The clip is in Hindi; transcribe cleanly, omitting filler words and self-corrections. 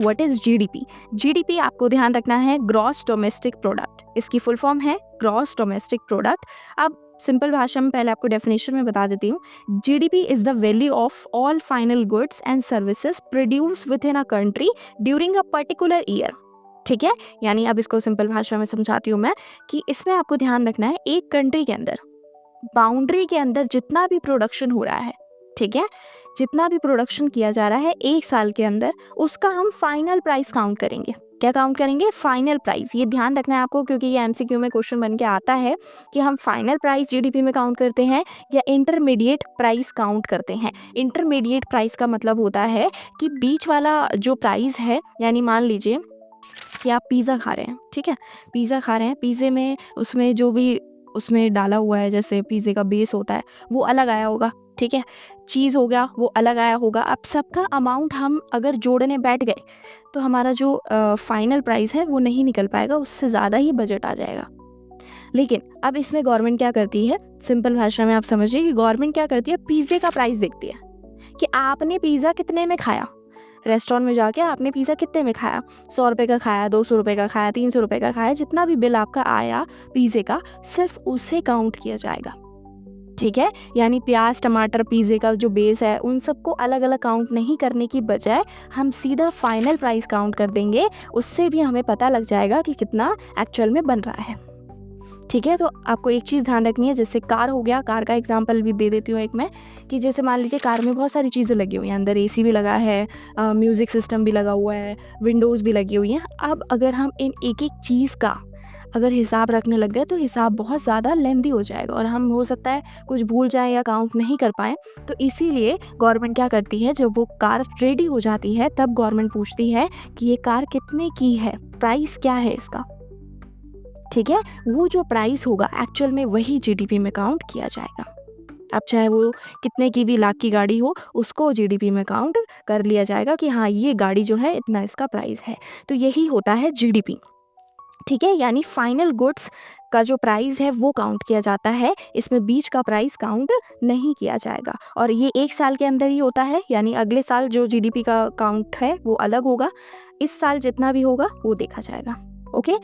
What is GDP? जीडीपी आपको ध्यान रखना है ग्रॉस डोमेस्टिक प्रोडक्ट, इसकी फुल फॉर्म है ग्रॉस डोमेस्टिक प्रोडक्ट। अब सिंपल भाषा में पहले आपको डेफिनेशन में बता देती हूँ। GDP is the value of all final goods and services produce with in a country during a particular year. ठीक है, यानी अब इसको सिंपल भाषा में समझाती हूँ मैं कि इसमें आपको ध्यान रखना है एक कंट्री के अंदर, बाउंड्री के अंदर जितना भी प्रोडक्शन हो रहा है, ठीक है, जितना भी प्रोडक्शन किया जा रहा है एक साल के अंदर, उसका हम फाइनल प्राइस काउंट करेंगे। क्या काउंट करेंगे? Final price. ये ध्यान रखना है आपको, क्योंकि ये एमसीक्यू में क्वेश्चन बन के आता है कि हम फाइनल प्राइस जीडीपी में काउंट करते हैं या इंटरमीडिएट प्राइस काउंट करते हैं। इंटरमीडिएट प्राइस का मतलब होता है कि बीच वाला जो प्राइस है, यानी मान लीजिए कि आप पिज़्ज़ा खा रहे हैं, ठीक है, पिज़्ज़ा खा रहे हैं, पिज़्ज़े में उसमें जो भी उसमें डाला हुआ है, जैसे पिज़्ज़े का बेस होता है वो अलग आया होगा, ठीक है, चीज़ हो गया वो अलग आया होगा। अब सबका अमाउंट हम अगर जोड़ने बैठ गए तो हमारा जो फाइनल प्राइस है वो नहीं निकल पाएगा, उससे ज़्यादा ही बजट आ जाएगा। लेकिन अब इसमें गवर्नमेंट क्या करती है, सिंपल भाषा में आप समझिए कि गवर्नमेंट क्या करती है, पिज़्ज़े का प्राइस देखती है कि आपने पिज़्ज़ा कितने में खाया। रेस्टोरेंट में जाके आपने पिज़्ज़ा कितने में खाया, 100 रुपये का खाया, 200 रुपये का खाया, 300 रुपये का खाया, जितना भी बिल आपका आया पिज़्ज़े का, सिर्फ उसे काउंट किया जाएगा। ठीक है, यानी प्याज, टमाटर, पिज़्ज़े का जो बेस है उन सबको अलग अलग काउंट नहीं करने की बजाय हम सीधा फाइनल प्राइस काउंट कर देंगे। उससे भी हमें पता लग जाएगा कि कितना एक्चुअल में बन रहा है। ठीक है, तो आपको एक चीज़ ध्यान रखनी है, जैसे कार हो गया, कार का एग्जांपल भी दे देती हूँ एक मैं, कि जैसे मान लीजिए कार में बहुत सारी चीज़ें लगी हुई हैं, अंदर एसी भी लगा है, म्यूज़िक सिस्टम भी लगा हुआ है, विंडोज़ भी लगी हुई हैं। अब अगर हम इन एक एक चीज़ का अगर हिसाब रखने लग गए तो हिसाब बहुत ज़्यादा लेंदी हो जाएगा और हम हो सकता है कुछ भूल जाएं या काउंट नहीं कर पाएँ। तो इसीलिए गवर्नमेंट क्या करती है, जब वो कार रेडी हो जाती है तब गवर्नमेंट पूछती है कि ये कार कितने की है, प्राइस क्या है इसका। ठीक है, वो जो प्राइस होगा एक्चुअल में वही जीडीपी में काउंट किया जाएगा। अब चाहे वो कितने की भी लाख की गाड़ी हो, उसको जीडीपी में काउंट कर लिया जाएगा कि हाँ ये गाड़ी जो है इतना इसका प्राइस है। तो यही होता है जीडीपी। ठीक है, यानी फाइनल गुड्स का जो प्राइस है वो काउंट किया जाता है, इसमें बीच का प्राइस काउंट नहीं किया जाएगा। और ये एक साल के अंदर ही होता है, यानी अगले साल जो जीडीपी का काउंट है वो अलग होगा, इस साल जितना भी होगा वो देखा जाएगा। ओके।